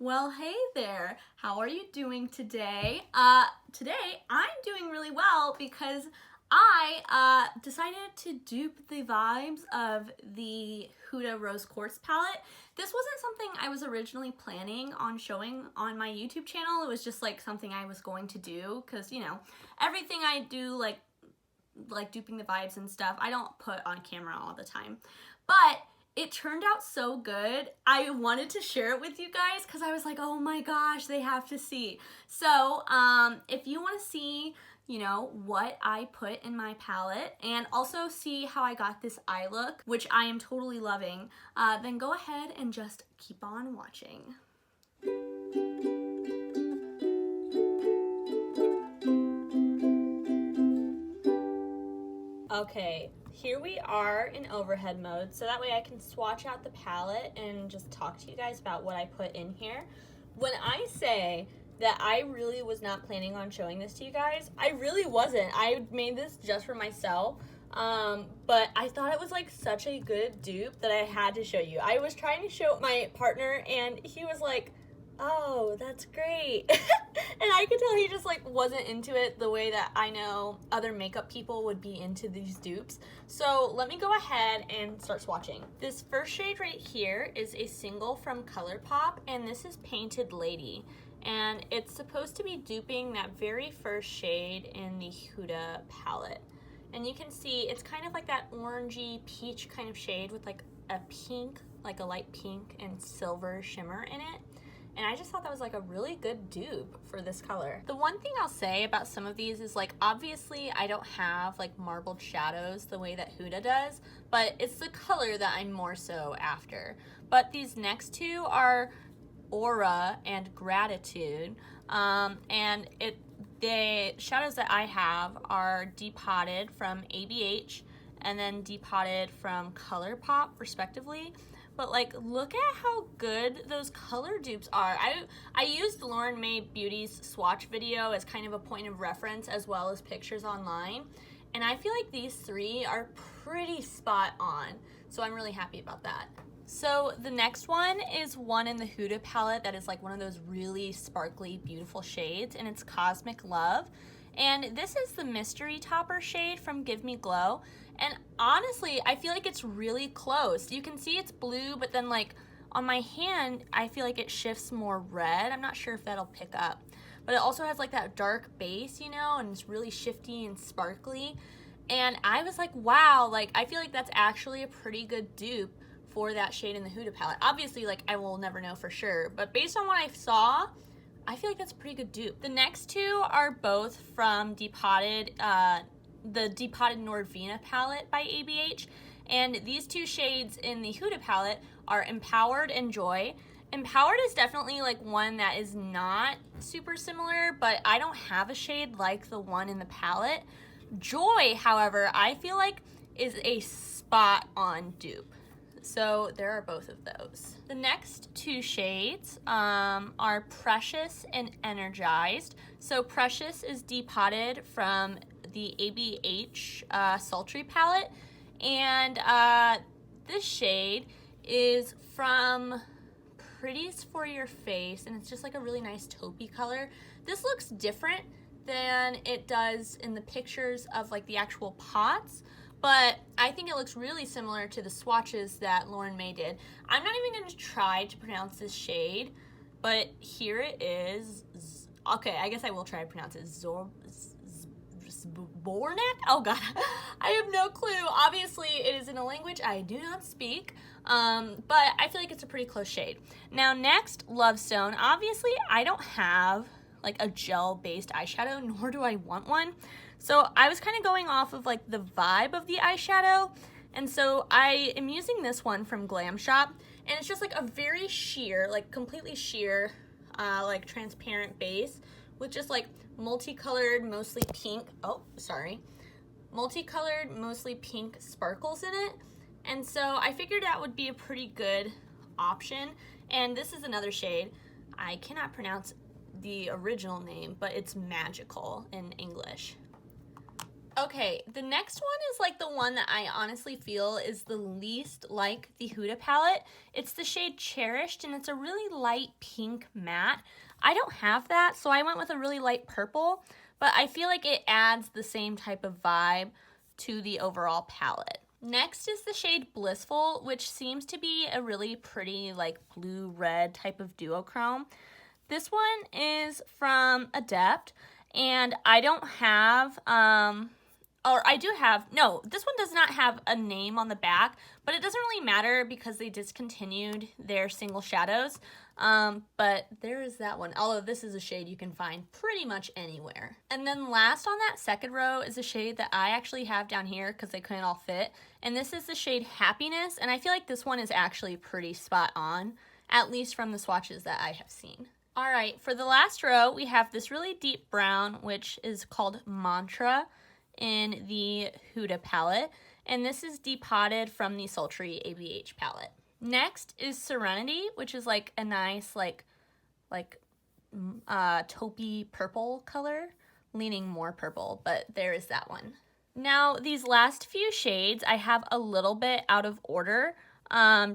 Well, hey there. How are you doing today? Today I'm doing really well because I decided to dupe the vibes of the Huda Rose Quartz palette. This wasn't something I was originally planning on showing on my YouTube channel. It was just like something I was going to do because, you know, everything I do like duping the vibes and stuff, I don't put on camera all the time. But it turned out so good. I wanted to share it with you guys because I was like, oh my gosh, they have to see. So if you want to see, you know, what I put in my palette and also see how I got this eye look, which I am totally loving, then go ahead and just keep on watching. Okay, here we are in overhead mode, so that way I can swatch out the palette and just talk to you guys about what I put in here. When I say that I really was not planning on showing this to you guys, I really wasn't. I made this just for myself, but I thought it was like such a good dupe that I had to show you. I was trying to show my partner and he was like, oh, that's great. And I could tell he just like wasn't into it the way that I know other makeup people would be into these dupes. So let me go ahead and start swatching. This first shade right here is a single from ColourPop, and this is Painted Lady. And it's supposed to be duping that very first shade in the Huda palette. And you can see it's kind of like that orangey peach kind of shade with like a pink, like a light pink and silver shimmer in it. And I just thought that was like a really good dupe for this color. The one thing I'll say about some of these is like, obviously I don't have like marbled shadows the way that Huda does, but it's the color that I'm more so after. But these next two are Aura and Gratitude. And the shadows that I have are Depotted from ABH and then Depotted from ColourPop respectively. But like, look at how good those color dupes are. I used Lauren Mae Beauty's swatch video as kind of a point of reference as well as pictures online. And I feel like these three are pretty spot on. So I'm really happy about that. So the next one is one in the Huda palette that is like one of those really sparkly, beautiful shades, and it's Cosmic Love. And this is the Mystery Topper shade from Give Me Glow. And honestly, I feel like it's really close. You can see it's blue, but then like on my hand, I feel like it shifts more red. I'm not sure if that'll pick up. But it also has like that dark base, you know, and it's really shifty and sparkly. And I was like, wow, like I feel like that's actually a pretty good dupe for that shade in the Huda palette. Obviously, like I will never know for sure, but based on what I saw, I feel like that's a pretty good dupe. The next two are both from Depotted, the Depotted Nordvina palette by ABH. And these two shades in the Huda palette are Empowered and Joy. Empowered is definitely like one that is not super similar, but I don't have a shade like the one in the palette. Joy, however, I feel like is a spot on dupe. So there are both of those. The next two shades are Precious and Energized. So Precious is Depotted from the ABH Sultry palette, and this shade is from Pretties for Your Face, and it's just like a really nice taupey color. This looks different than it does in the pictures of like the actual pots, but I think it looks really similar to the swatches that Lauren Mae did. I'm not even going to try to pronounce this shade, but here it is. Okay, I guess I will try to pronounce it. Zbornak? Oh god, I have no clue. Obviously, it is in a language I do not speak, but I feel like it's a pretty close shade. Now next, Lovestone. Obviously, I don't have like a gel-based eyeshadow, nor do I want one. So I was kind of going off of like the vibe of the eyeshadow, and so I am using this one from Glam Shop, and it's just like a very sheer, like completely sheer, like transparent base with just like multicolored, mostly pink, multicolored, mostly pink sparkles in it. And so I figured that would be a pretty good option. And this is another shade. I cannot pronounce the original name, but it's Magical in English. Okay, the next one is like the one that I honestly feel is the least like the Huda palette. It's the shade Cherished, and it's a really light pink matte. I don't have that, so I went with a really light purple, but I feel like it adds the same type of vibe to the overall palette. Next is the shade Blissful, which seems to be a really pretty like blue-red type of duochrome. This one is from Adept, and I don't have, or I do have, no, this one does not have a name on the back, but it doesn't really matter because they discontinued their single shadows. But there is that one, although this is a shade you can find pretty much anywhere. And then last on that second row is a shade that I actually have down here because they couldn't all fit. And this is the shade Happiness, and I feel like this one is actually pretty spot on, at least from the swatches that I have seen. All right, for the last row, we have this really deep brown, which is called Mantra in the Huda palette, and this is depotted from the Sultry ABH palette. Next is Serenity, which is like a nice taupey purple color, leaning more purple, but there is that one. Now, these last few shades I have a little bit out of order,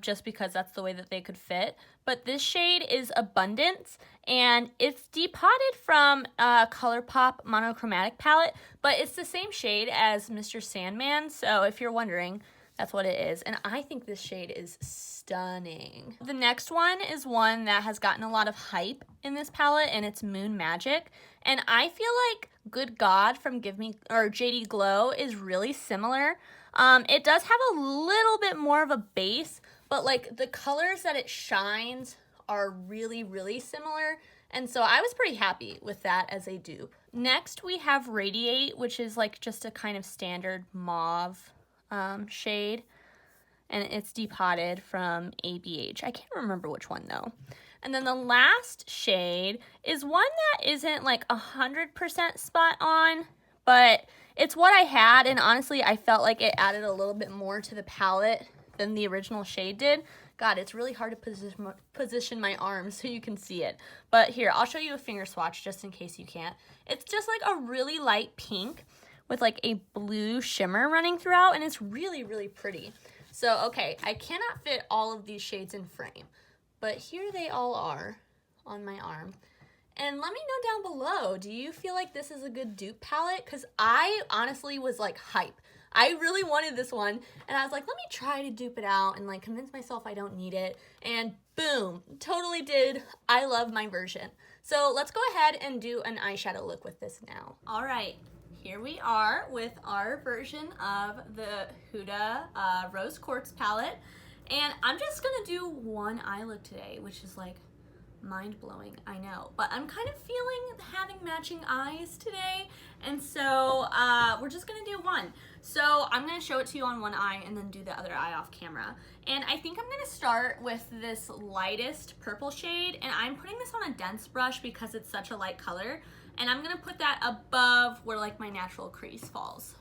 just because that's the way that they could fit. But this shade is Abundance, and it's depotted from a ColourPop monochromatic palette, but it's the same shade as Mr. Sandman, so if you're wondering, that's what it is. And I think this shade is stunning. The next one is one that has gotten a lot of hype in this palette, and it's Moon Magic. And I feel like Good God from JD Glow is really similar. It does have a little bit more of a base, but like the colors that it shines are really, really similar. And so I was pretty happy with that as a dupe. Next we have Radiate, which is like just a kind of standard mauve shade. And it's depotted from ABH. I can't remember which one though. And then the last shade is one that isn't like 100% spot on, but it's what I had, and honestly, I felt like it added a little bit more to the palette than the original shade did. God, it's really hard to position my arms so you can see it. But here, I'll show you a finger swatch just in case you can't. It's just like a really light pink with like a blue shimmer running throughout, and it's really, really pretty. So, okay, I cannot fit all of these shades in frame, but here they all are on my arm. And let me know down below, do you feel like this is a good dupe palette? Because I honestly was like hype. I really wanted this one, and I was like, let me try to dupe it out and like convince myself I don't need it. And boom, totally did. I love my version. So let's go ahead and do an eyeshadow look with this now. All right, here we are with our version of the Huda Rose Quartz palette. And I'm just gonna do one eye look today, which is like mind-blowing, I know, but I'm kind of feeling having matching eyes today, and so we're just gonna do one. So I'm gonna show it to you on one eye and then do the other eye off camera. And I think I'm gonna start with this lightest purple shade, and I'm putting this on a dense brush because it's such a light color, and I'm gonna put that above where like my natural crease falls.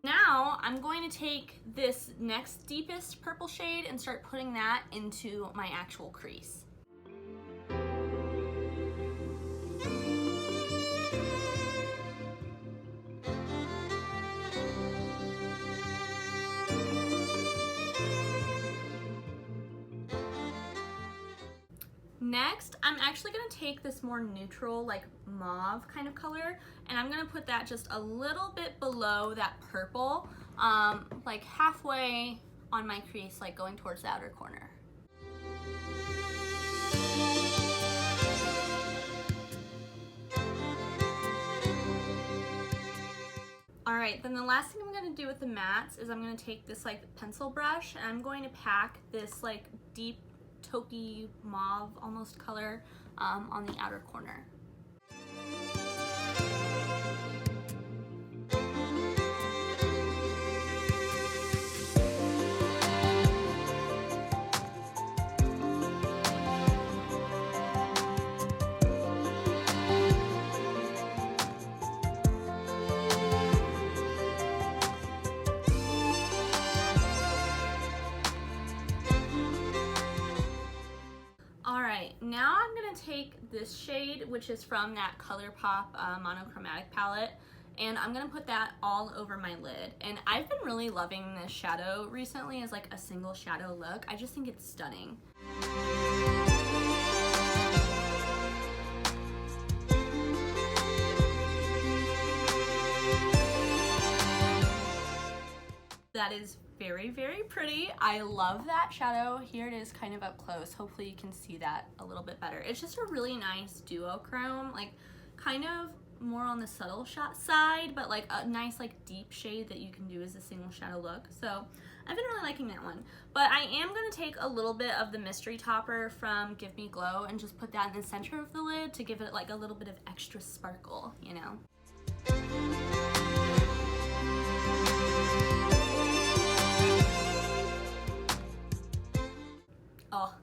Now I'm going to take this next deepest purple shade and start putting that into my actual crease. Next, I'm actually going to take this more neutral, like mauve kind of color, and I'm going to put that just a little bit below that purple, like halfway on my crease, like going towards the outer corner. All right, then the last thing I'm going to do with the mattes is I'm going to take this like pencil brush, and I'm going to pack this like deep taupey mauve almost color on the outer corner. this shade, which is from that ColourPop monochromatic palette, and I'm gonna put that all over my lid. And I've been really loving this shadow recently as like a single shadow look. I just think it's stunning. That is very, very pretty. I love that shadow. Here it is kind of up close. Hopefully you can see that a little bit better. It's just a really nice duochrome, like kind of more on the subtle shot side, but like a nice like deep shade that you can do as a single shadow look. So I've been really liking that one. But I am gonna take a little bit of the mystery topper from Give Me Glow and just put that in the center of the lid to give it like a little bit of extra sparkle, you know? Oh,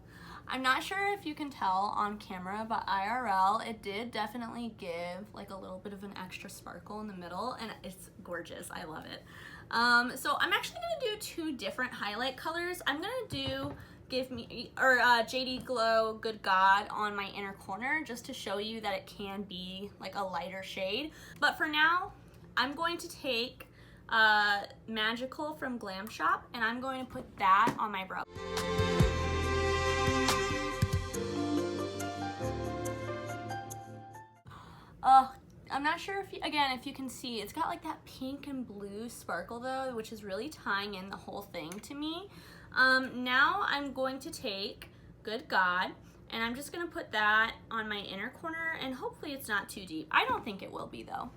I'm not sure if you can tell on camera, but IRL, it did definitely give like a little bit of an extra sparkle in the middle, and it's gorgeous. I love it. So I'm actually gonna do two different highlight colors. I'm gonna do JD Glow Good God on my inner corner, just to show you that it can be like a lighter shade. But for now, I'm going to take Magical from Glam Shop, and I'm going to put that on my brow. I'm not sure if you can see, it's got like that pink and blue sparkle though, which is really tying in the whole thing to me. Now I'm going to take Good God, and I'm just gonna put that on my inner corner, and hopefully it's not too deep. I don't think it will be though.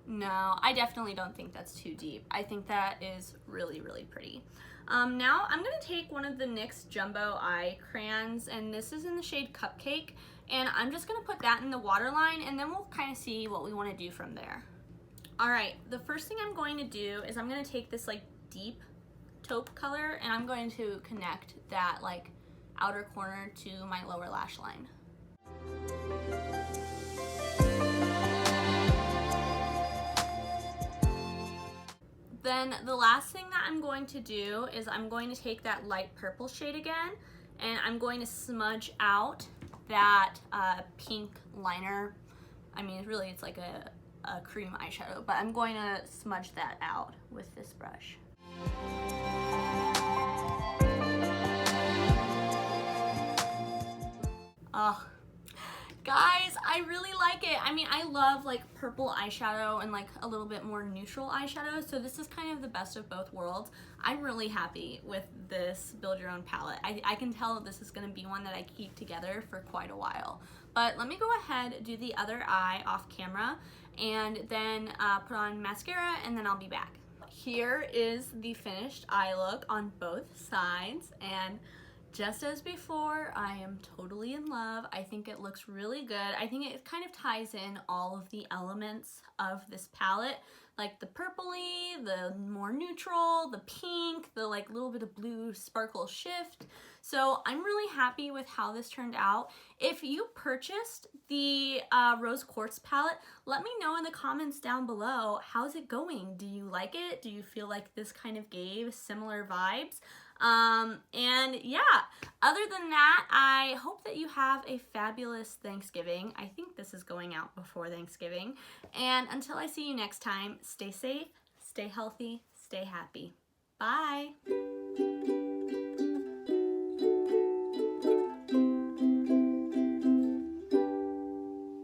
No, I definitely don't think that's too deep. I think that is really, really pretty. Now I'm gonna take one of the NYX Jumbo Eye Crayons, and this is in the shade Cupcake, and I'm just gonna put that in the waterline, and then we'll kind of see what we wanna do from there. All right, the first thing I'm going to do is I'm gonna take this like deep taupe color, and I'm going to connect that like outer corner to my lower lash line. Then the last thing that I'm going to do is I'm going to take that light purple shade again, and I'm going to smudge out that pink liner. I mean, really it's like a cream eyeshadow, but I'm going to smudge that out with this brush. Oh, guys, I really like it. I mean, I love like purple eyeshadow and like a little bit more neutral eyeshadow, so this is kind of the best of both worlds. I'm really happy with this Build Your Own palette. I can tell that this is gonna be one that I keep together for quite a while. But let me go ahead, do the other eye off camera, and then put on mascara, and then I'll be back. Here is the finished eye look on both sides, and just as before, I am totally in love. I think it looks really good. I think it kind of ties in all of the elements of this palette, like the purpley, the more neutral, the pink, the like little bit of blue sparkle shift. So I'm really happy with how this turned out. If you purchased the Rose Quartz palette, let me know in the comments down below. How's it going? Do you like it? Do you feel like this kind of gave similar vibes? And yeah, other than that, I hope that you have a fabulous Thanksgiving. I think this is going out before Thanksgiving. And until I see you next time, stay safe, stay healthy, stay happy. Bye.